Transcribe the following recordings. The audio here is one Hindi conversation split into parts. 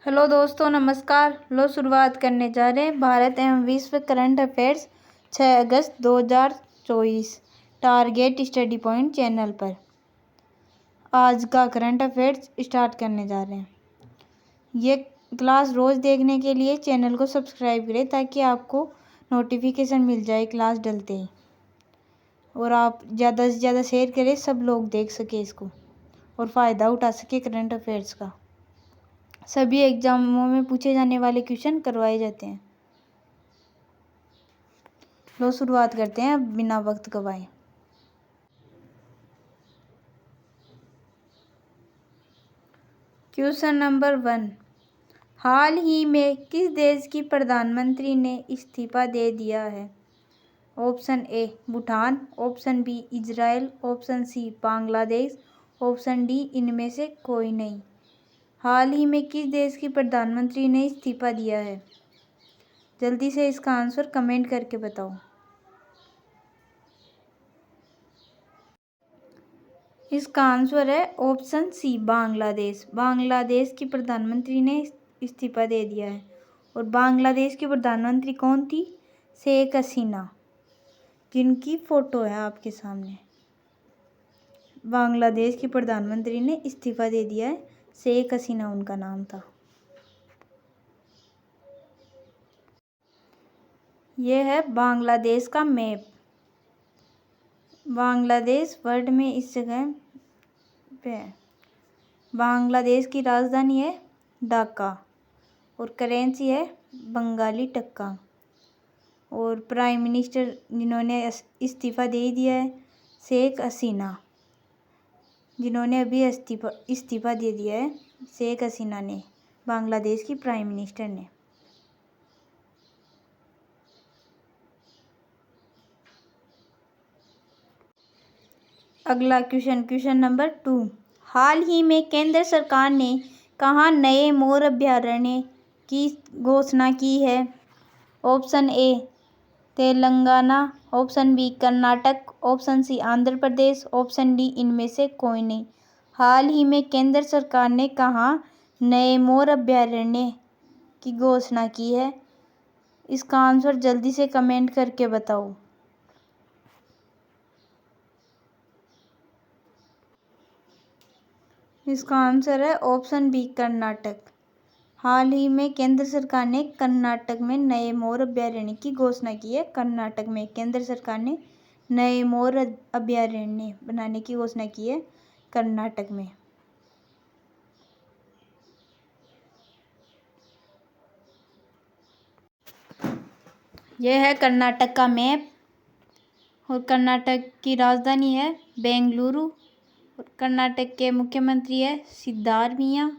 हेलो दोस्तों, नमस्कार। लो शुरुआत करने जा रहे हैं भारत एवं विश्व करंट अफेयर्स 6 अगस्त 2024 टारगेट स्टडी पॉइंट चैनल पर। आज का करंट अफेयर्स स्टार्ट करने जा रहे हैं। ये क्लास रोज़ देखने के लिए चैनल को सब्सक्राइब करें ताकि आपको नोटिफिकेशन मिल जाए क्लास डलते ही, और आप ज़्यादा से ज़्यादा शेयर करें, सब लोग देख सके इसको और फ़ायदा उठा सके करंट अफेयर्स का। सभी एग्जामों में पूछे जाने वाले क्वेश्चन करवाए जाते हैं। लो शुरुआत करते हैं बिना वक्त गवाए। क्वेश्चन नंबर 1, हाल ही में किस देश की प्रधानमंत्री ने इस्तीफा दे दिया है? Option A Bhutan, option B Israel, option C Bangladesh, option D इनमें से कोई नहीं। हाल ही में किस देश की प्रधानमंत्री ने इस्तीफा दिया है? जल्दी से इसका आंसर कमेंट करके बताओ। इसका आंसर है ऑप्शन सी बांग्लादेश। बांग्लादेश की प्रधानमंत्री ने इस्तीफा दे दिया है। और बांग्लादेश की प्रधानमंत्री कौन थी? शेख हसीना, जिनकी फ़ोटो है आपके सामने। बांग्लादेश की प्रधानमंत्री ने इस्तीफा दे दिया है, शेख हसीना उनका नाम था। यह है बांग्लादेश का मैप। बांग्लादेश वर्ल्ड में इस जगह पे है। बांग्लादेश की राजधानी है ढाका और करेंसी है बंगाली टक्का। और प्राइम मिनिस्टर जिन्होंने इस्तीफा दे दिया है शेख हसीना, जिन्होंने अभी इस्तीफा दे दिया है शेख हसीना ने, बांग्लादेश की प्राइम मिनिस्टर ने। अगला क्वेश्चन नंबर 2, हाल ही में केंद्र सरकार ने कहाँ नए मोर अभयारण्य की घोषणा की है? Option A Telangana, option B Karnataka, option C Andhra Pradesh, option D इनमें से कोई नहीं। हाल ही में केंद्र सरकार ने कहाँ नए मोर अभयारण्य की घोषणा की है? इसका आंसर जल्दी से कमेंट करके बताओ। इसका आंसर है ऑप्शन बी कर्नाटक। हाल ही में केंद्र सरकार ने कर्नाटक में नए मोर अभयारण्य की घोषणा की है। कर्नाटक में केंद्र सरकार ने नए मोर अभयारण्य बनाने की घोषणा की है कर्नाटक में। यह है कर्नाटक का मैप। और कर्नाटक की राजधानी है बेंगलुरु। और कर्नाटक के मुख्यमंत्री है सिद्धारमैया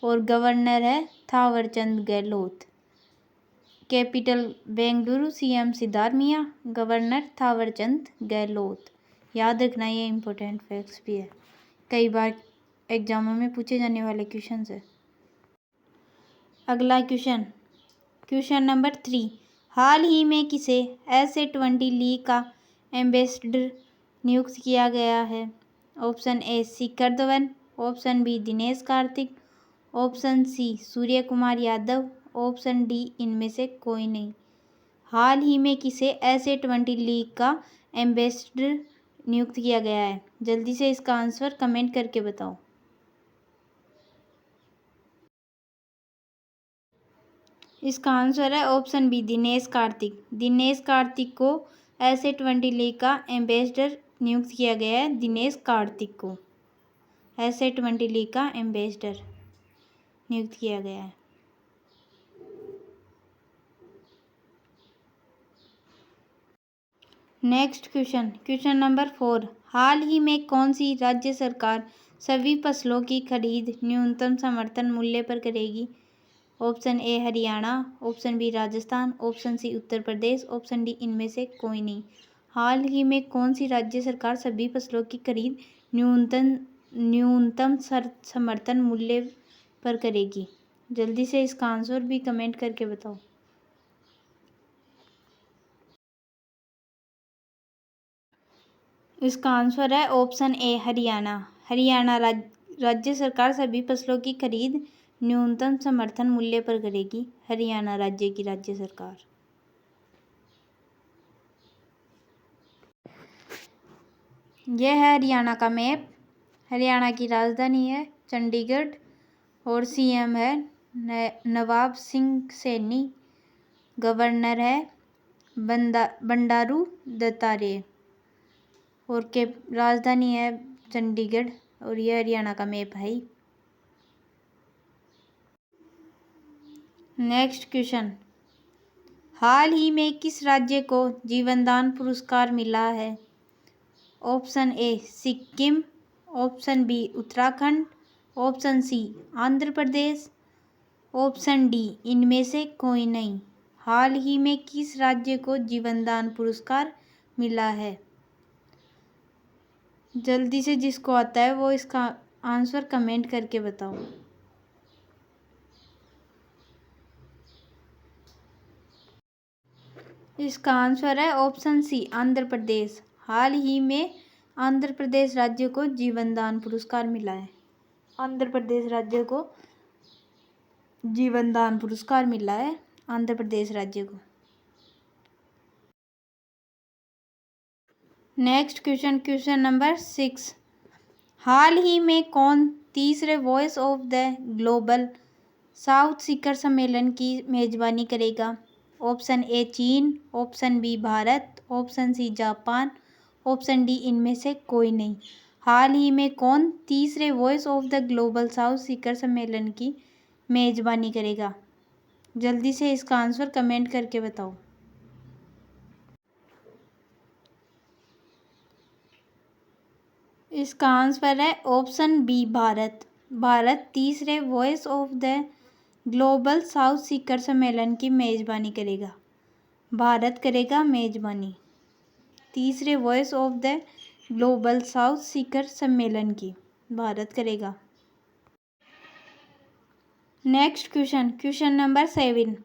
और गवर्नर है Thawarchand Gehlot. Capital Bengaluru, CM Siddaramaiah, governor Thawarchand Gehlot. याद रखना, ये इम्पोर्टेंट फैक्ट्स भी है, कई बार एग्जामों में पूछे जाने वाले क्वेश्चन है। अगला क्वेश्चन नंबर 3, हाल ही में किसे S20 लीग का एम्बेसडर नियुक्त किया गया है? Option A Shikhar Dhawan, option B Dinesh Karthik, option C Surya Kumar Yadav, option D इनमें से कोई नहीं। हाल ही में किसे S20 लीग का एम्बेसडर नियुक्त किया गया है? जल्दी से इसका आंसर कमेंट करके बताओ। इसका आंसर है ऑप्शन बी दिनेश कार्तिक। दिनेश कार्तिक को S20 लीग का एम्बेसडर नियुक्त किया गया है। दिनेश कार्तिक को S20 लीग का एम्बेसडर नियुक्त किया गया है। नेक्स्ट क्वेश्चन नंबर 4, हाल ही में कौन सी राज्य सरकार सभी फसलों की खरीद न्यूनतम समर्थन मूल्य पर करेगी? Option A Haryana, option B Rajasthan, option C Uttar Pradesh, option D इनमें से कोई नहीं। हाल ही में कौन सी राज्य सरकार सभी फसलों की खरीद न्यूनतम समर्थन मूल्य पर करेगी? जल्दी से इसका आंसर भी कमेंट करके बताओ। इसका आंसर है ऑप्शन ए हरियाणा। हरियाणा राज्य सरकार सभी फसलों की खरीद न्यूनतम समर्थन मूल्य पर करेगी हरियाणा राज्य की राज्य सरकार। यह है हरियाणा का मैप। हरियाणा की राजधानी है चंडीगढ़ और सीएम है नवाब सिंह सैनी। गवर्नर है बंडारू दत्तात्रेय और के राजधानी है चंडीगढ़ और यह हरियाणा का मैप है। नेक्स्ट क्वेश्चन, हाल ही में किस राज्य को जीवनदान पुरस्कार मिला है? Option A Sikkim, option B Uttarakhand, option C Andhra Pradesh, option D इनमें से कोई नहीं। हाल ही में किस राज्य को जीवनदान पुरस्कार मिला है? जल्दी से जिसको आता है वो इसका आंसर कमेंट करके बताओ। इसका आंसर है ऑप्शन सी आंध्र प्रदेश। हाल ही में आंध्र प्रदेश राज्य को जीवनदान पुरस्कार मिला है। आंध्र प्रदेश राज्य को जीवनदान पुरस्कार मिला है, आंध्र प्रदेश राज्य को। नेक्स्ट क्वेश्चन, क्वेश्चन नंबर 6, हाल ही में कौन तीसरे voice of the global south शिखर सम्मेलन की मेजबानी करेगा? ऑप्शन ए चीन, option B Bharat, option C जापान, ऑप्शन डी इनमें से कोई नहीं। हाल ही में कौन तीसरे voice of the global south शिखर सम्मेलन की मेजबानी करेगा? जल्दी से इसका आंसर कमेंट करके बताओ। इसका आंसर है ऑप्शन बी भारत। भारत तीसरे voice of the global south शिखर सम्मेलन की मेजबानी करेगा। भारत करेगा मेजबानी तीसरे voice of the global south शिखर सम्मेलन की, भारत करेगा। नेक्स्ट क्वेश्चन, क्वेश्चन नंबर 7,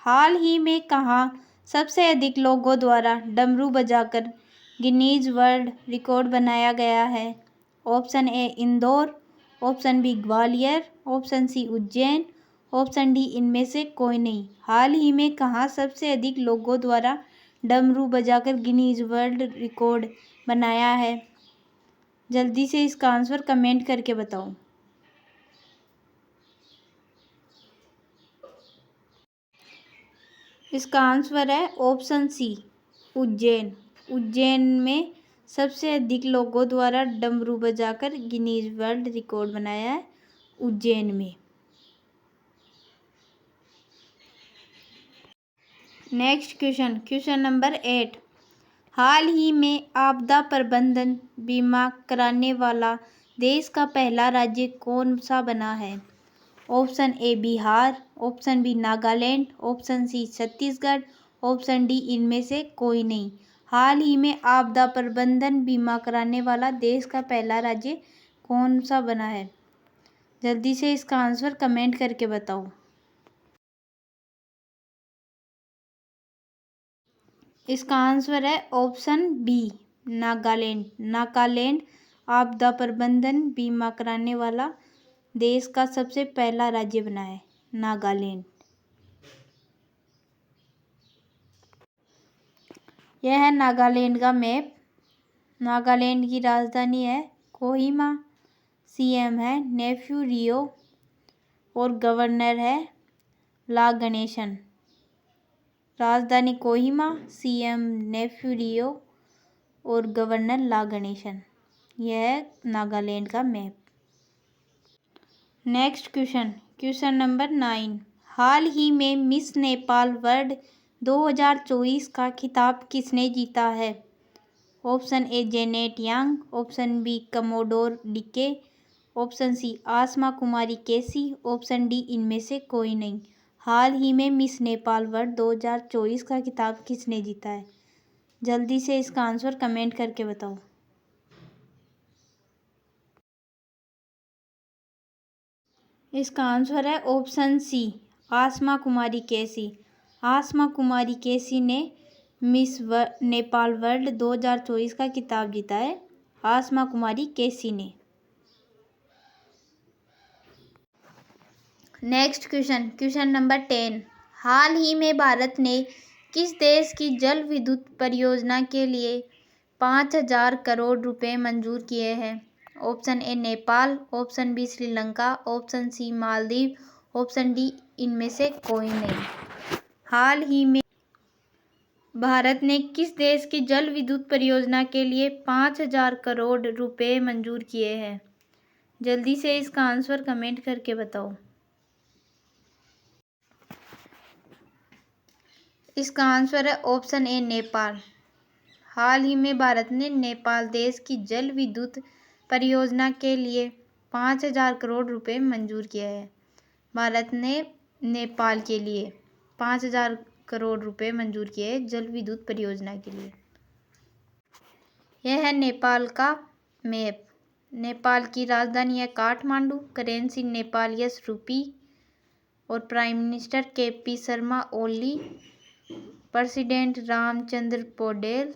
हाल ही में कहाँ सबसे अधिक लोगों द्वारा डमरू बजाकर गिनीज वर्ल्ड रिकॉर्ड बनाया गया है? Option A Indore, option B Gwalior, option C Ujjain, option D इनमें से कोई नहीं। हाल ही में कहाँ सबसे अधिक लोगों द्वारा डमरू बजाकर गिनीज वर्ल्ड रिकॉर्ड बनाया है? जल्दी से इसका आंसर कमेंट करके बताओ। इसका आंसर है ऑप्शन सी उज्जैन। उज्जैन में सबसे अधिक लोगों द्वारा डमरू बजाकर गिनीज वर्ल्ड रिकॉर्ड बनाया है, उज्जैन में। नेक्स्ट क्वेश्चन, क्वेश्चन नंबर 8, हाल ही में आपदा प्रबंधन बीमा कराने वाला देश का पहला राज्य कौन सा बना है? Option A Bihar, option B Nagaland, option C Chhattisgarh, option D इनमें से कोई नहीं। हाल ही में आपदा प्रबंधन बीमा कराने वाला देश का पहला राज्य कौन सा बना है? जल्दी से इसका आंसर कमेंट करके बताओ। इसका आंसर है ऑप्शन बी नागालैंड। नागालैंड आपदा प्रबंधन बीमा कराने वाला देश का सबसे पहला राज्य बना है, नागालैंड। यह है नागालैंड का मैप। नागालैंड की राजधानी है कोहिमा, सीएम है नेफ्यू रियो और गवर्नर है ला गणेशन। राजधानी कोहिमा, सीएम नेफ्यू रियो और गवर्नर ला गणेशन। यह है नागालैंड का map. Next question, question number 9, हाल ही में मिस नेपाल वर्ल्ड 2024 का खिताब किसने जीता है? Option A Janet Yang, option B Commodore DK, option C Aasma Kumari KC, option D इनमें से कोई नहीं। हाल ही में मिस नेपाल वर्ल्ड 2024 का खिताब किसने जीता है? जल्दी से इसका आंसर कमेंट करके बताओ। इसका आंसर है ऑप्शन सी आसमा कुमारी केसी। आसमा कुमारी केसी ने मिस नेपाल वर्ल्ड 2024 का खिताब जीता है, आसमा कुमारी केसी ने। Next question, question number 10। हाल ही में भारत ने किस देश की जल विद्युत परियोजना के लिए 5,000 करोड़ रुपए मंजूर किए हैं? Option A Nepal, option B Sri Lanka, option C Maldives, option D इनमें से कोई नहीं। हाल ही में भारत ने किस देश की जल विद्युत परियोजना के लिए 5,000 करोड़ रुपए मंजूर किए हैं? जल्दी से इसका आंसर कमेंट करके बताओ। इसका आंसर है ऑप्शन ए नेपाल। हाल ही में भारत ने नेपाल देश की जल विद्युत परियोजना के लिए 5,000 करोड़ रुपए मंजूर किए हैं। भारत ने नेपाल के लिए 5,000 करोड़ रुपए मंजूर किए हैं जल विद्युत परियोजना के लिए। यह है नेपाल का मैप। नेपाल की राजधानी है काठमांडू, करेंसी नेपालियस रूपी और prime minister KP Sharma Oli, president Ramchandra Paudel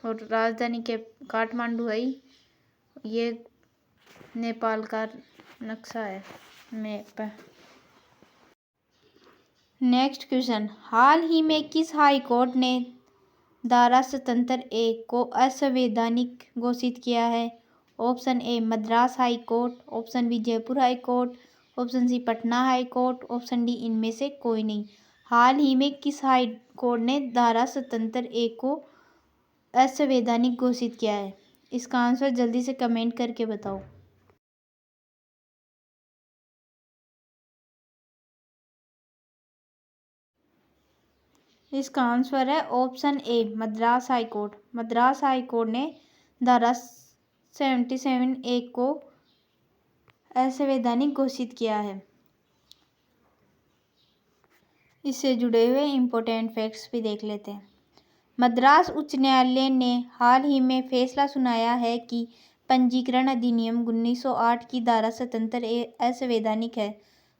और राजधानी के काठमांडू है। ये नेपाल का नक्शा है, मैप है। नेक्स्ट क्वेश्चन, हाल ही में किस हाई कोर्ट ने धारा 77A को असंवैधानिक घोषित किया है? Option A Madras high court, option B Jaipur high court, option C Patna high court, option D इनमें से कोई नहीं। हाल ही में किस हाई कोर्ट ने धारा 77A को असंवैधानिक घोषित किया है? इसका आंसर जल्दी से कमेंट करके बताओ। इसका आंसर है option A Madras high court. Madras high court ने धारा 77A को असंवैधानिक घोषित किया है। इससे जुड़े हुए इम्पोर्टेंट फैक्ट्स भी देख लेते हैं। मद्रास उच्च न्यायालय ने हाल ही में फैसला सुनाया है कि पंजीकरण अधिनियम 1908 की धारा 77A असंवैधानिक है।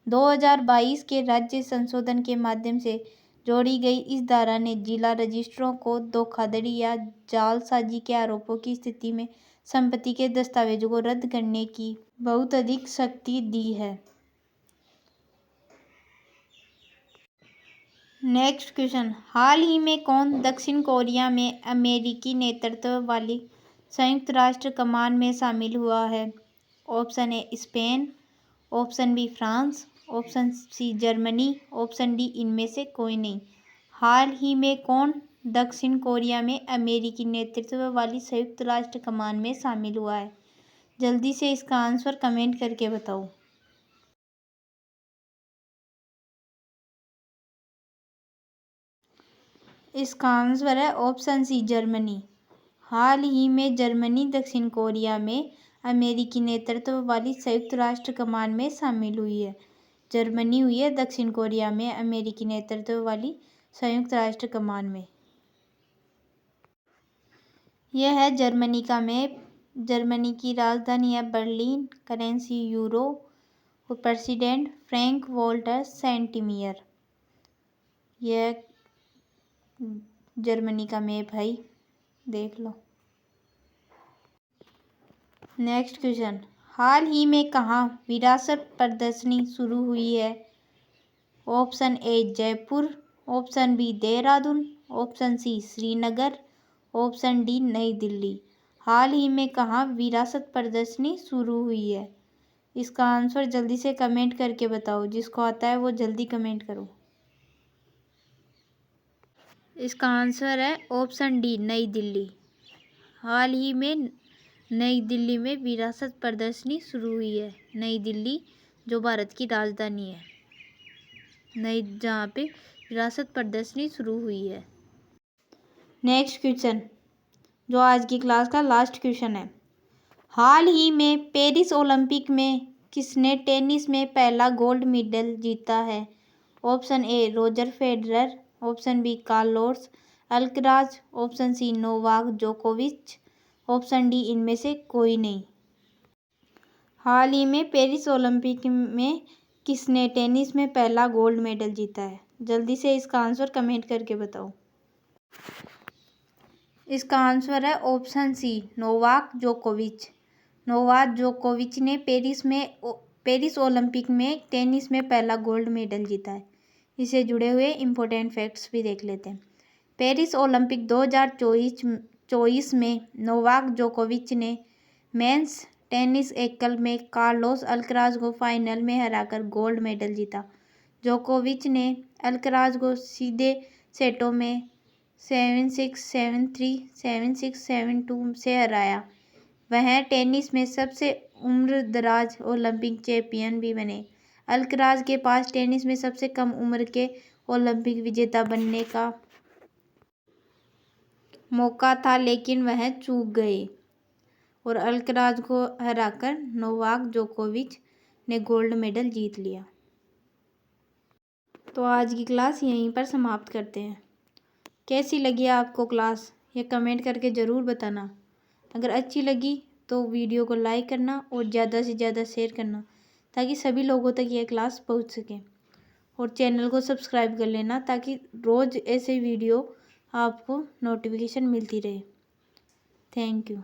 2022 के राज्य संशोधन के माध्यम से जोड़ी गई इस धारा ने जिला रजिस्ट्रारों को धोखाधड़ी या जालसाजी के आरोपों की स्थिति में संपत्ति के दस्तावेजों को रद्द करने की बहुत अधिक शक्ति दी है। नेक्स्ट क्वेश्चन, हाल ही में कौन दक्षिण कोरिया में अमेरिकी नेतृत्व वाली संयुक्त राष्ट्र कमान में शामिल हुआ है? Option A Spain, option B France, option C Germany, option D इनमें से कोई नहीं। हाल ही में कौन दक्षिण कोरिया में अमेरिकी नेतृत्व वाली संयुक्त राष्ट्र कमान में शामिल हुआ है? जल्दी से इसका आंसर कमेंट करके बताओ। इसका आंसर है ऑप्शन सी जर्मनी। हाल ही में जर्मनी दक्षिण कोरिया में अमेरिकी नेतृत्व वाली संयुक्त राष्ट्र कमान में शामिल हुई है। जर्मनी हुई है दक्षिण कोरिया में अमेरिकी नेतृत्व वाली संयुक्त राष्ट्र कमान में। यह है जर्मनी का मैप। जर्मनी की राजधानी है बर्लिन, करेंसी यूरो और प्रेसिडेंट फ्रैंक वॉल्टर सेंटमीयर। यह जर्मनी का मैप है, देख लो। नेक्स्ट क्वेश्चन, हाल ही में कहाँ विरासत प्रदर्शनी शुरू हुई है? Option A Jaipur, option B Dehradun, option C Srinagar, option D Nai Delhi. हाल ही में कहाँ विरासत प्रदर्शनी शुरू हुई है? इसका आंसर जल्दी से कमेंट करके बताओ। जिसको आता है वो जल्दी कमेंट करो। इसका आंसर है ऑप्शन डी नई दिल्ली। हाल ही में नई दिल्ली में विरासत प्रदर्शनी शुरू हुई है। नई दिल्ली जो भारत की राजधानी है, जहाँ पे विरासत प्रदर्शनी शुरू हुई है। नेक्स्ट क्वेश्चन, जो आज की क्लास का लास्ट क्वेश्चन है। हाल ही में पेरिस ओलंपिक में किसने टेनिस में पहला गोल्ड मेडल जीता है? Option A Roger Federer, option B Carlos Alcaraz, option C Novak जोकोविच, ऑप्शन डी इनमें से कोई नहीं। हाल ही में पेरिस ओलंपिक में किसने टेनिस में पहला गोल्ड मेडल जीता है? जल्दी से इसका आंसर कमेंट करके बताओ। इसका आंसर है ऑप्शन सी नोवाक जोकोविच। नोवाक जोकोविच ने पेरिस में पेरिस ओलंपिक में टेनिस में पहला गोल्ड मेडल जीता है। इससे जुड़े हुए इम्पोर्टेंट फैक्ट्स भी देख लेते हैं। पेरिस ओलंपिक 2024 में नोवाक जोकोविच ने मेंस टेनिस एकल में कार्लोस अल्कराज को फाइनल में हराकर गोल्ड मेडल जीता। जोकोविच ने अल्कराज को सीधे सेटों में 7-6, 7-3, 7-6, 7-2 से हराया। वह टेनिस में सबसे उम्रदराज ओलंपिक चैंपियन भी बने। अल्कराज के पास टेनिस में सबसे कम उम्र के ओलंपिक विजेता बनने का मौका था, लेकिन वह चूक गए और अल्कराज को हराकर नोवाक जोकोविच ने गोल्ड मेडल जीत लिया। तो आज की क्लास यहीं पर समाप्त करते हैं। कैसी लगी आपको क्लास, ये कमेंट करके ज़रूर बताना। अगर अच्छी लगी तो वीडियो को लाइक करना और ज़्यादा से ज़्यादा शेयर करना, ताकि सभी लोगों तक ये क्लास पहुंच सके। और चैनल को सब्सक्राइब कर लेना, ताकि रोज़ ऐसे वीडियो आपको नोटिफिकेशन मिलती रहे। Thank you.